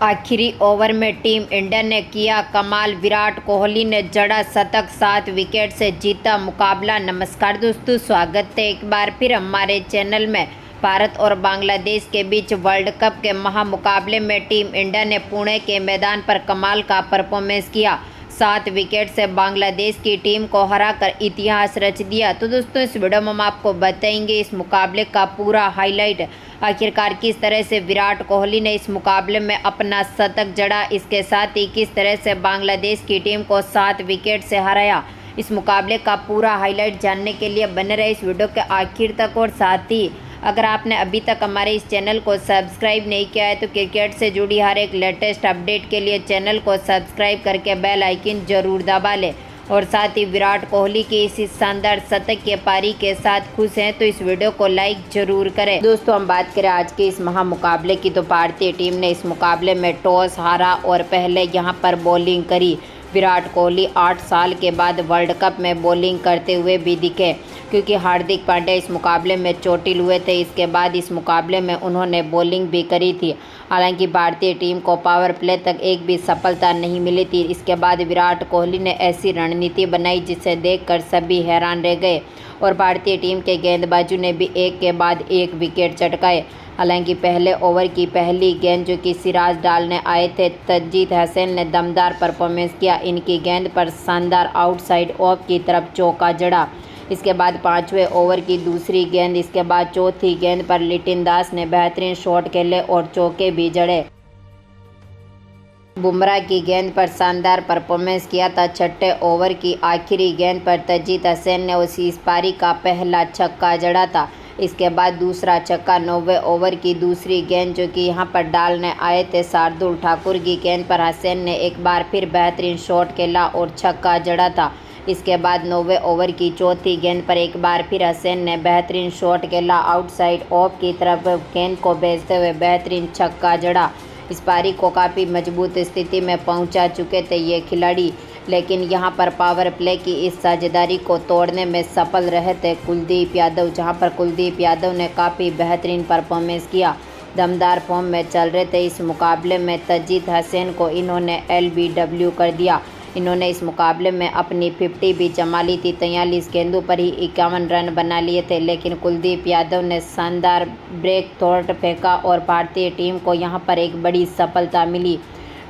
आखिरी ओवर में team India ने किया कमाल, विराट कोहली ने जड़ा शतक, 7 विकेट से जीता मुकाबला। नमस्कार दोस्तों, स्वागत है एक बार फिर हमारे चैनल में। भारत और बांग्लादेश के बीच वर्ल्ड कप के महामुकाबले में टीम इंडिया ने पुणे के मैदान पर कमाल का परफॉर्मेंस किया। 7 विकेट से बांग्लादेश की टीम को हराकर इतिहास रच दिया। तो दोस्तों, इस वीडियो में हम आपको बताएंगे इस मुकाबले का पूरा हाईलाइट। आखिरकार किस तरह से विराट कोहली ने इस मुकाबले में अपना शतक जड़ा, इसके साथ ही किस तरह से बांग्लादेश की टीम को 7 विकेट से हराया। इस मुकाबले का पूरा हाईलाइट जानने के लिए बने रहे इस वीडियो के आखिर तक। और साथ ही अगर आपने अभी तक हमारे इस चैनल को सब्सक्राइब नहीं किया है तो क्रिकेट से जुड़ी हर एक लेटेस्ट अपडेट के लिए चैनल को सब्सक्राइब करके बेल आइकन जरूर दबा लें। और साथ ही विराट कोहली की इस शानदार शतक के पारी के साथ खुश हैं तो इस वीडियो को लाइक जरूर करें। दोस्तों, हम बात करें आज के इस महामुकाबले की तो भारतीय टीम ने इस मुकाबले में टॉस हारा और पहले यहां पर बॉलिंग करी। विराट कोहली 8 साल के बाद वर्ल्ड कप में बॉलिंग करते हुए भी दिखे, क्योंकि हार्दिक पांड्या इस मुकाबले में चोटिल हुए थे। इसके बाद इस मुकाबले में उन्होंने बॉलिंग भी करी थी। हालांकि भारतीय टीम को पावर प्ले तक एक भी सफलता नहीं मिली थी। इसके बाद विराट कोहली ने ऐसी रणनीति बनाई जिसे देखकर सभी हैरान रह गए और भारतीय टीम के गेंदबाजों ने भी एक के बाद एक विकेट चटकाए। हालांकि पहले ओवर की पहली गेंद जो कि सिराज डालने आए थे, तजदीद हसन ने दमदार परफॉर्मेंस किया। इनकी गेंद पर शानदार आउटसाइड ऑफ की तरफ चौका जड़ा। इसके बाद 5वें ओवर की दूसरी गेंद, इसके बाद चौथी गेंद पर लिटिन दास ने बेहतरीन शॉट खेले और चौके भी जड़े। बुमराह की गेंद पर शानदार परफॉर्मेंस किया था। 6ठे ओवर की आखिरी गेंद पर तजदीद हसन ने उसी इस पारी का पहला छक्का जड़ा था। इसके बाद दूसरा छक्का 9वें ओवर की दूसरी गेंद जो कि यहां पर डालने आए थे शार्दुल ठाकुर की गेंद पर हसन ने एक बार फिर बेहतरीन शॉट खेला और छक्का जड़ा था। इसके बाद 9वें ओवर की चौथी गेंद पर एक बार फिर हसन ने बेहतरीन शॉट खेला, आउटसाइड ऑफ की तरफ गेंद को भेजते हुए बेहतरीन छक्का जड़ा। इस पारी को काफ़ी मजबूत स्थिति में पहुंचा चुके थे ये खिलाड़ी, लेकिन यहां पर पावर प्ले की इस साझेदारी को तोड़ने में सफल रहे थे कुलदीप यादव, जहां पर कुलदीप यादव ने काफ़ी बेहतरीन परफॉर्मेंस किया। दमदार फॉर्म में चल रहे थे इस मुकाबले में तजदीद हसन को इन्होंने LBW कर दिया। इन्होंने इस मुकाबले में अपनी 50 भी जमा ली थी। 43 गेंदों पर ही 51 रन बना लिए थे, लेकिन कुलदीप यादव ने शानदार ब्रेक थ्रोट फेंका और भारतीय टीम को यहां पर एक बड़ी सफलता मिली।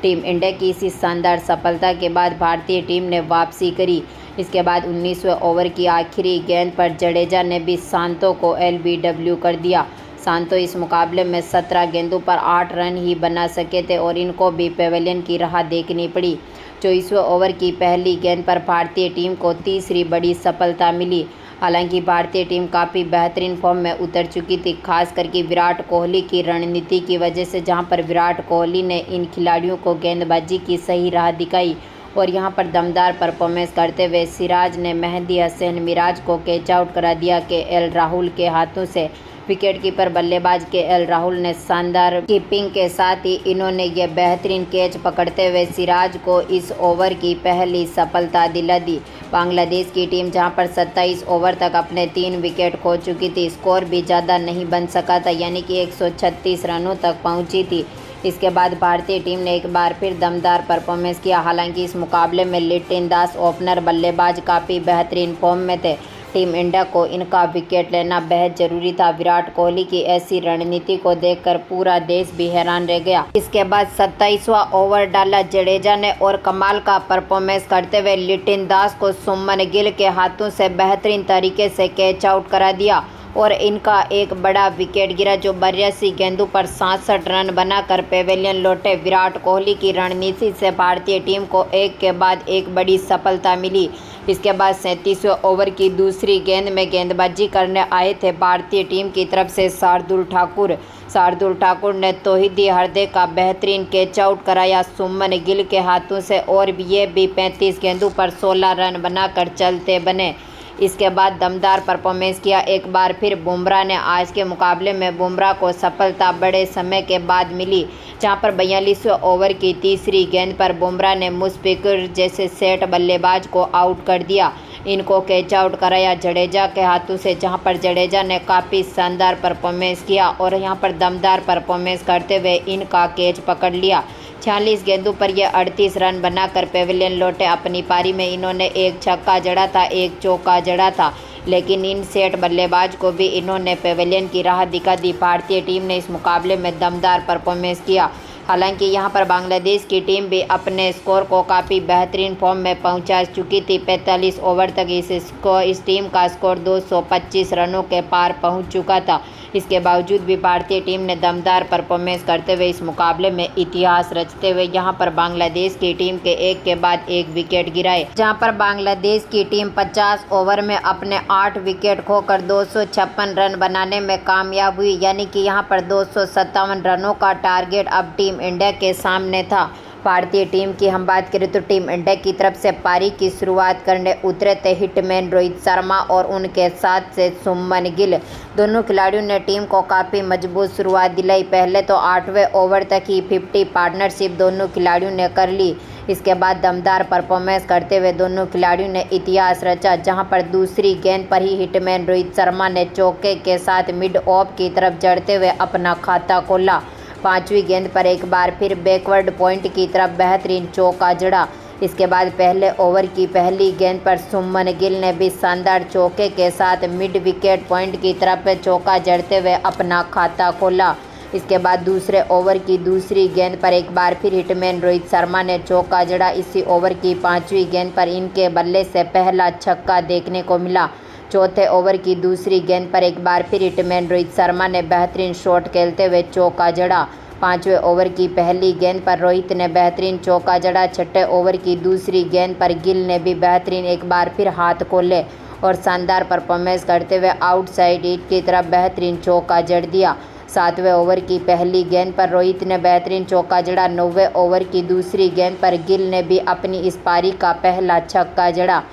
टीम इंडिया की इसी शानदार सफलता के बाद भारतीय टीम ने वापसी करी। इसके बाद 19वें ओवर की आखिरी गेंद पर जडेजा ने भी सांतो को LBW कर दिया। सांतो इस मुकाबले में 17 गेंदों पर 8 रन ही बना सके थे और इनको भी पेवेलियन की राह देखनी पड़ी। 24वें ओवर की पहली गेंद पर भारतीय टीम को तीसरी बड़ी सफलता मिली। हालांकि भारतीय टीम काफ़ी बेहतरीन फॉर्म में उतर चुकी थी, खास करके विराट कोहली की रणनीति की वजह से, जहां पर विराट कोहली ने इन खिलाड़ियों को गेंदबाजी की सही राह दिखाई और यहां पर दमदार परफॉर्मेंस करते हुए सिराज ने मेहदी हसन मिराज को कैच आउट करा दिया KL राहुल के हाथों से। विकेट कीपर बल्लेबाज KL राहुल ने शानदार कीपिंग के साथ ही इन्होंने ये बेहतरीन कैच पकड़ते हुए सिराज को इस ओवर की पहली सफलता दिला दी। बांग्लादेश की टीम जहां पर 27 ओवर तक अपने 3 विकेट खो चुकी थी, स्कोर भी ज़्यादा नहीं बन सका था, यानी कि 136 रनों तक पहुंची थी। इसके बाद भारतीय टीम ने एक बार फिर दमदार परफॉर्मेंस किया। हालांकि इस मुकाबले में लिटिन दास ओपनर बल्लेबाज काफ़ी बेहतरीन फॉर्म में थे। टीम इंडिया को इनका विकेट लेना बेहद जरूरी था। विराट कोहली की ऐसी रणनीति को देखकर पूरा देश भी हैरान रह गया। इसके बाद 27वां ओवर डाला जडेजा ने और कमाल का परफॉर्मेंस करते हुए लिटिन दास को सुमन गिल के हाथों से बेहतरीन तरीके से कैच आउट करा दिया और इनका एक बड़ा विकेट गिरा जो 82 गेंदों पर 67 रन बनाकर पेवेलियन लौटे। विराट कोहली की रणनीति से भारतीय टीम को एक के बाद एक बड़ी सफलता मिली। इसके बाद 37वें ओवर की दूसरी गेंद में गेंदबाजी करने आए थे भारतीय टीम की तरफ से शार्दुल ठाकुर ने तौहीदी हरदे का बेहतरीन कैच आउट कराया सुमन गिल के हाथों से और ये भी 35 गेंदों पर 16 रन बनाकर चलते बने। इसके बाद दमदार परफॉर्मेंस किया एक बार फिर बुमराह ने। आज के मुकाबले में बुमराह को सफलता बड़े समय के बाद मिली, जहां पर 42वें ओवर की तीसरी गेंद पर बुमराह ने मुशफिकुर जैसे सेट बल्लेबाज को आउट कर दिया। इनको कैच आउट कराया जडेजा के हाथों से, जहां पर जडेजा ने काफ़ी शानदार परफॉर्मेंस किया और यहां पर दमदार परफॉर्मेंस करते हुए इनका कैच पकड़ लिया। 46 गेंदों पर ये 38 रन बनाकर पेविलियन लौटे। अपनी पारी में इन्होंने एक छक्का जड़ा था, एक चौका जड़ा था, लेकिन इन सेट बल्लेबाज को भी इन्होंने पेविलियन की राह दिखा दी। भारतीय टीम ने इस मुकाबले में दमदार परफॉर्मेंस किया। हालांकि यहां पर बांग्लादेश की टीम भी अपने स्कोर को काफ़ी बेहतरीन फॉर्म में पहुंचा चुकी थी। 45 ओवर तक इस टीम का स्कोर 225 रनों के पार पहुंच चुका था। इसके बावजूद भी भारतीय टीम ने दमदार परफॉर्मेंस करते हुए इस मुकाबले में इतिहास रचते हुए यहां पर बांग्लादेश की टीम के एक के बाद एक विकेट गिराए, जहां पर बांग्लादेश की टीम 50 ओवर में अपने 8 विकेट खोकर 256 रन बनाने में कामयाब हुई। यानी कि यहां पर 257 रनों का टारगेट अब टीम इंडिया के सामने था। भारतीय टीम की हम बात करें तो टीम इंडिया की तरफ से पारी की शुरुआत करने उतरे थे हिटमैन रोहित शर्मा और उनके साथ से शुभमन गिल। दोनों खिलाड़ियों ने टीम को काफ़ी मजबूत शुरुआत दिलाई। पहले तो 8वें ओवर तक ही 50 पार्टनरशिप दोनों खिलाड़ियों ने कर ली। इसके बाद दमदार परफॉर्मेंस करते हुए दोनों खिलाड़ियों ने इतिहास रचा, जहां पर दूसरी गेंद पर ही हिटमैन रोहित शर्मा ने चौके के साथ मिड ऑफ की तरफ जड़ते हुए अपना खाता खोला। 5वीं गेंद पर एक बार फिर बैकवर्ड पॉइंट की तरफ बेहतरीन चौका जड़ा। इसके बाद पहले ओवर की पहली गेंद पर शुभमन गिल ने भी शानदार चौके के साथ मिड विकेट पॉइंट की तरफ चौका जड़ते हुए अपना खाता खोला। इसके बाद दूसरे ओवर की दूसरी गेंद पर एक बार फिर हिटमैन रोहित शर्मा ने चौका जड़ा। इसी ओवर की 5वीं गेंद पर इनके बल्ले से पहला छक्का देखने को मिला। चौथे ओवर की दूसरी गेंद पर एक बार फिर हिटमैन रोहित शर्मा ने बेहतरीन शॉट खेलते हुए चौका जड़ा। 5वें ओवर की पहली गेंद पर रोहित ने बेहतरीन चौका जड़ा। 6ठे ओवर की दूसरी गेंद पर गिल ने भी बेहतरीन एक बार फिर हाथ खोले और शानदार परफॉर्मेंस करते हुए आउटसाइड हिट की तरफ बेहतरीन चौका जड़ दिया। 7वें ओवर की पहली गेंद पर रोहित ने बेहतरीन चौका जड़ा। 9वें ओवर की दूसरी गेंद पर गिल ने भी अपनी इस पारी का पहला छक्का जड़ा।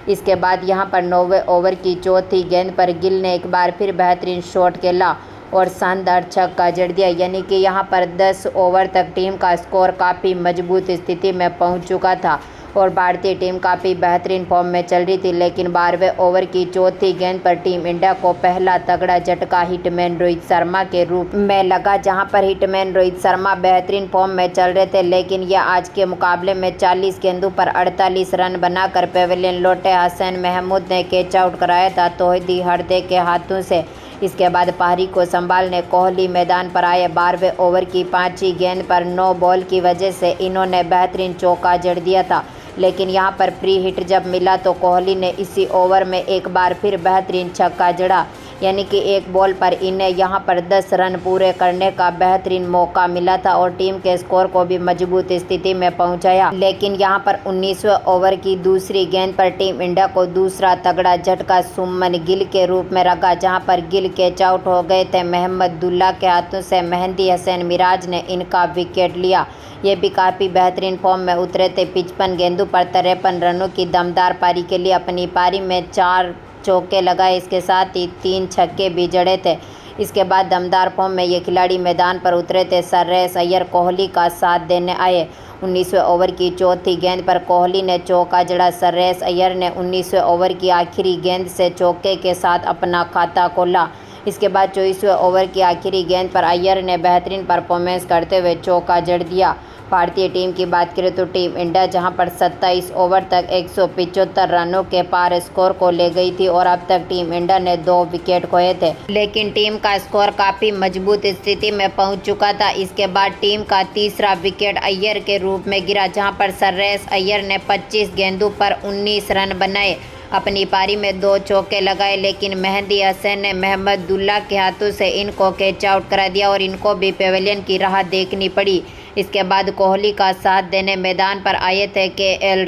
इसके बाद यहां पर 9वें ओवर की चौथी गेंद पर गिल ने एक बार फिर बेहतरीन शॉट खेला और शानदार छक्का जड़ दिया। यानी कि यहां पर 10 ओवर तक टीम का स्कोर काफ़ी मजबूत स्थिति में पहुंच चुका था और भारतीय टीम काफ़ी बेहतरीन फॉर्म में चल रही थी। लेकिन 12वें ओवर की चौथी गेंद पर टीम इंडिया को पहला तगड़ा झटका हिटमैन रोहित शर्मा के रूप में लगा, जहां पर हिटमैन रोहित शर्मा बेहतरीन फॉर्म में चल रहे थे। लेकिन यह आज के मुकाबले में 40 गेंदों पर 48 रन बनाकर पेविलियन लौटे। हसन महमूद ने कैच आउट कराया था तौहीदी हरदे के हाथों से। इसके बाद पारी को संभालने कोहली मैदान पर आए। 12वें ओवर की 5वीं गेंद पर 9 बॉल की वजह से इन्होंने बेहतरीन चौका जड़ दिया था। लेकिन यहां पर प्री हिट जब मिला तो कोहली ने इसी ओवर में एक बार फिर बेहतरीन छक्का जड़ा। यानी कि एक बॉल पर इन्हें यहां पर 10 रन पूरे करने का बेहतरीन मौका मिला था और टीम के स्कोर को भी मजबूत स्थिति में पहुंचाया। लेकिन यहां पर 19वें ओवर की दूसरी गेंद पर टीम इंडिया को दूसरा तगड़ा झटका शुभमन गिल के रूप में लगा, जहां पर गिल कैच आउट हो गए थे। महमदुल्ला के हाथों से मेहंदी हसन मिराज ने इनका विकेट लिया। ये भी काफ़ी बेहतरीन फॉर्म में उतरे थे। 55 गेंदों पर 53 रनों की दमदार पारी के लिए अपनी पारी में 4 चौके लगाए, इसके साथ ही 3 छक्के भी जड़े थे। इसके बाद दमदार फॉर्म में ये खिलाड़ी मैदान पर उतरे थे। श्रेयस अय्यर कोहली का साथ देने आए। 19वें ओवर की चौथी गेंद पर कोहली ने चौका जड़ा। श्रेयस अय्यर ने 19वें ओवर की आखिरी गेंद से चौके के साथ अपना खाता खोला। इसके बाद 24वें ओवर की आखिरी गेंद पर अय्यर ने बेहतरीन परफॉर्मेंस करते हुए चौका जड़ दिया। भारतीय टीम की बात करें तो टीम इंडिया जहां पर 27 ओवर तक 175 रनों के पार स्कोर को ले गई थी और अब तक टीम इंडिया ने 2 विकेट खोए थे। लेकिन टीम का स्कोर काफ़ी मजबूत स्थिति में पहुंच चुका था। इसके बाद टीम का तीसरा विकेट अय्यर के रूप में गिरा, जहां पर श्रेयस अय्यर ने 25 गेंदों पर 19 रन बनाए। अपनी पारी में 2 चौके लगाए, लेकिन मेहंदी हसन ने महमदुल्ला के हाथों से इनको कैच आउट करा दिया और इनको भी पेविलियन की राह देखनी पड़ी। इसके बाद कोहली का साथ देने मैदान पर आए थे केएल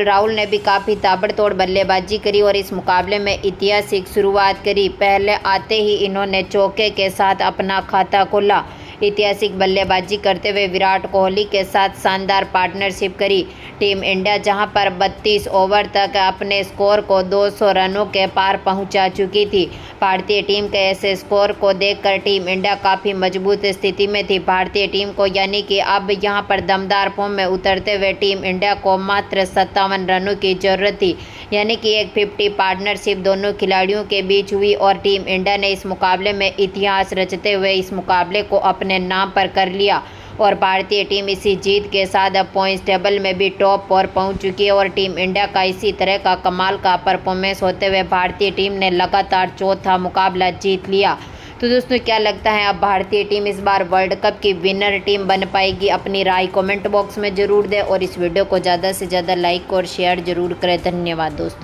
राहुल ने भी काफ़ी ताबड़तोड़ बल्लेबाजी करी और इस मुकाबले में ऐतिहासिक शुरुआत करी। पहले आते ही इन्होंने चौके के साथ अपना खाता खोला। ऐतिहासिक बल्लेबाजी करते हुए विराट कोहली के साथ शानदार पार्टनरशिप करी। टीम इंडिया जहां पर 32 ओवर तक अपने स्कोर को 200 रनों के पार पहुंचा चुकी थी। भारतीय टीम के ऐसे स्कोर को देखकर टीम इंडिया काफ़ी मजबूत स्थिति में थी। भारतीय टीम को यानी कि अब यहां पर दमदार फॉर्म में उतरते हुए टीम इंडिया को मात्र 57 रनों की ज़रूरत थी। यानी कि एक 50 पार्टनरशिप दोनों खिलाड़ियों के बीच हुई और टीम इंडिया ने इस मुकाबले में इतिहास रचते हुए इस मुकाबले को अपने नाम पर कर लिया और भारतीय टीम इसी जीत के साथ अब पॉइंट्स टेबल में भी टॉप पर पहुंच चुकी है। और टीम इंडिया का इसी तरह का कमाल का परफॉर्मेंस होते हुए भारतीय टीम ने लगातार चौथा मुकाबला जीत लिया। तो दोस्तों, क्या लगता है अब भारतीय टीम इस बार वर्ल्ड कप की विनर टीम बन पाएगी? अपनी राय कमेंट बॉक्स में ज़रूर दें और इस वीडियो को ज़्यादा से ज़्यादा लाइक और शेयर ज़रूर करें। धन्यवाद दोस्तों।